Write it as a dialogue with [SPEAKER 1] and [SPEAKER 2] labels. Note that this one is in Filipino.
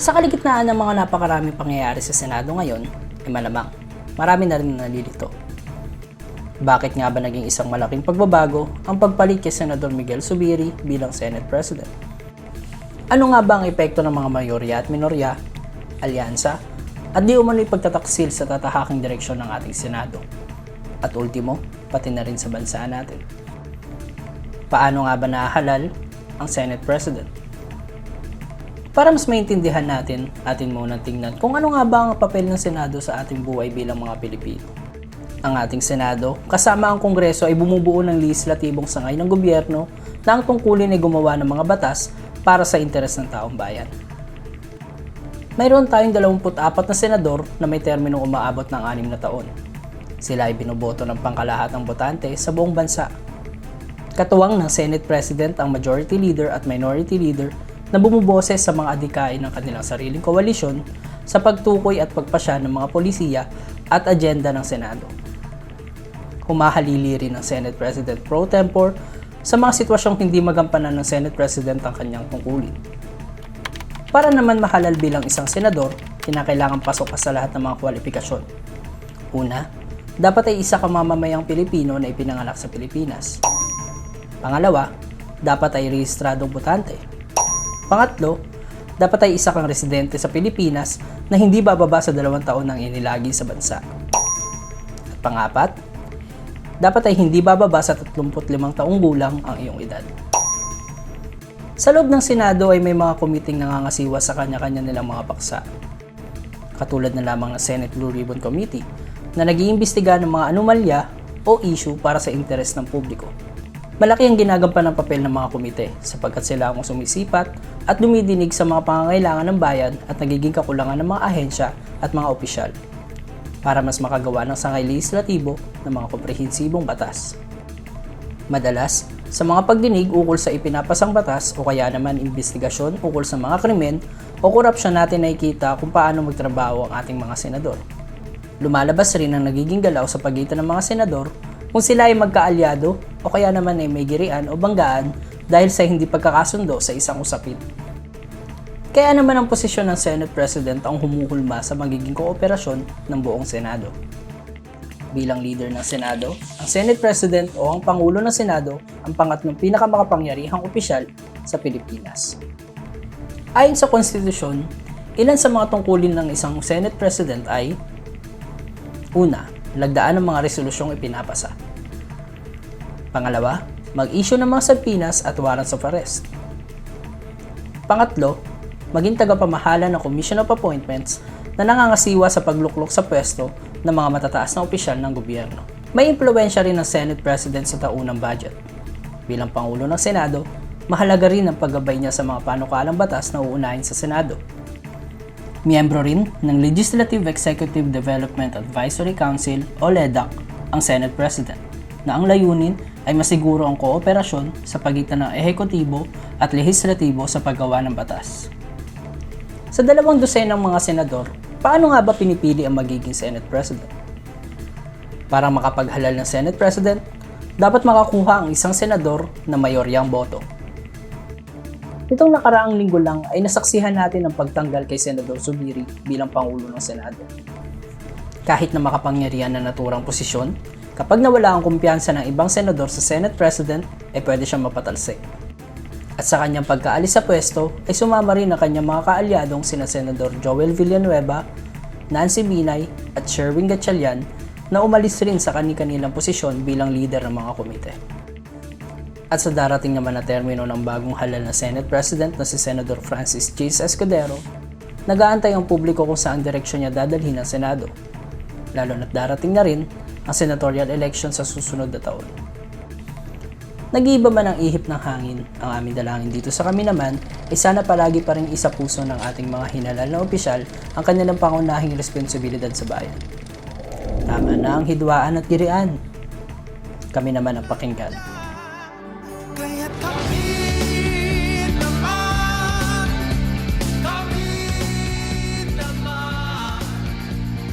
[SPEAKER 1] Sa kaligitnaan ng mga napakaraming pangyayari sa Senado ngayon, malamang marami na rin nalilito. Bakit nga ba naging isang malaking pagbabago ang pagpalit kay Senador Miguel Zubiri bilang Senate President? Ano nga ba ang epekto ng mga mayorya at minorya, alyansa, at di umano'y pagtataksil sa tatahaking direksyon ng ating Senado? At ultimo, pati na rin sa bansa natin. Paano nga ba nahahalal ang Senate President? Para mas maintindihan natin, atin munang tingnan kung ano nga ba ang papel ng Senado sa ating buhay bilang mga Pilipino. Ang ating Senado, kasama ang Kongreso ay bumubuo ng lehislatibong sangay ng gobyerno na ang tungkulin ay gumawa ng mga batas para sa interes ng taong bayan. Mayroon tayong 24 na senador na may terminong umaabot ng 6 na taon. Sila ay binoboto ng pangkalahatang botante sa buong bansa. Katuwang ng Senate President ang Majority Leader at Minority Leader na bumuboses sa mga adhikain ng kanilang sariling koalisyon sa pagtukoy at pagpasya ng mga polisiya at agenda ng Senado. Humahalili rin ang Senate President pro tempore sa mga sitwasyong hindi magampanan ng Senate President ang kanyang tungkulin. Para naman mahalal bilang isang senador, kinakailangan pasok ka sa lahat ng mga kwalifikasyon. Una, dapat ay isa kang mamamayang Pilipino na ipinanganak sa Pilipinas. Pangalawa, dapat ay rehistradong botante. Pangatlo, dapat ay isa kang residente sa Pilipinas na hindi bababa sa 2 taon ng inilagi sa bansa. At pangapat, dapat ay hindi bababa sa 35 taong gulang ang iyong edad. Sa loob ng Senado ay may mga komiting nangangasiwa sa kanya-kanya nilang mga paksa. Katulad na lamang ng Senate Blue Ribbon Committee na nag-iimbestiga ng mga anomalya o issue para sa interes ng publiko. Malaki ang ginagampanan ng papel ng mga komite sapagkat sila ang sumisipat at dumidinig sa mga pangangailangan ng bayan at nagiging kakulangan ng mga ahensya at mga opisyal para mas makagawa ng sangay lehislatibo ng mga komprehensibong batas. Madalas, sa mga pagdinig ukol sa ipinapasang batas o kaya naman investigasyon ukol sa mga krimen o korupsyon natin nakikita kung paano magtrabaho ang ating mga senador. Lumalabas rin ang nagiging galaw sa pagitan ng mga senador kung sila ay magkaalyado o kaya naman ay may girian o banggaan dahil sa hindi pagkakasundo sa isang usapin. Kaya naman ang posisyon ng Senate President ang humuhulma sa magiging kooperasyon ng buong Senado. Bilang leader ng Senado, ang Senate President o ang Pangulo ng Senado ang pangatlong pinakamakapangyarihang opisyal sa Pilipinas. Ayon sa konstitusyon, ilan sa mga tungkulin ng isang Senate President ay: una, lagdaan ng mga resolusyong ipinapasa. Pangalawa, mag-issue ng mga subpoenas at warrants of arrest. Pangatlo, maging tagapamahala ng Commission of Appointments na nangangasiwa sa pagluklok sa pwesto ng mga matataas na opisyal ng gobyerno. May impluwensya rin ng Senate President sa taunang budget. Bilang Pangulo ng Senado, mahalaga rin ang paggabay niya sa mga panukalang batas na uunahin sa Senado. Miyembro rin ng Legislative Executive Development Advisory Council o LEDAC ang Senate President, na ang layunin ay masiguro ang kooperasyon sa pagitan ng ehekutibo at lehislatibo sa paggawa ng batas. Sa 2 dosenang mga senador, paano nga ba pinipili ang magiging Senate President? Para makapaghalal ng Senate President, dapat makakuha ang isang senador na mayoryang boto. Nitong nakaraang linggo lang ay nasaksihan natin ang pagtanggal kay Senador Zubiri bilang Pangulo ng Senado. Kahit na makapangyarihan na naturang posisyon, kapag nawala ang kumpiyansa ng ibang senador sa Senate President, ay pwede siyang mapatalsik. At sa kanyang pagkaalis sa pwesto, ay sumama rin ang kanyang mga kaalyadong sina Senador Joel Villanueva, Nancy Binay at Sherwin Gatchalian na umalis rin sa kani-kanilang posisyon bilang leader ng mga komite. At sa darating naman na termino ng bagong halal na Senate President na si Senador Francis J. Escudero, nag-aantay ang publiko kung saan direksyon niya dadalhin ang Senado, lalo na't darating na rin ang senatorial election sa susunod na taon. Nag-iiba man ang ihip ng hangin, ang aming dalangin dito sa kami naman ay sana palagi pa rin isa puso ng ating mga hinalal na opisyal ang kanilang pangunahing responsibilidad sa bayan. Tama na ang hidwaan at girian. Kami naman ang pakinggan.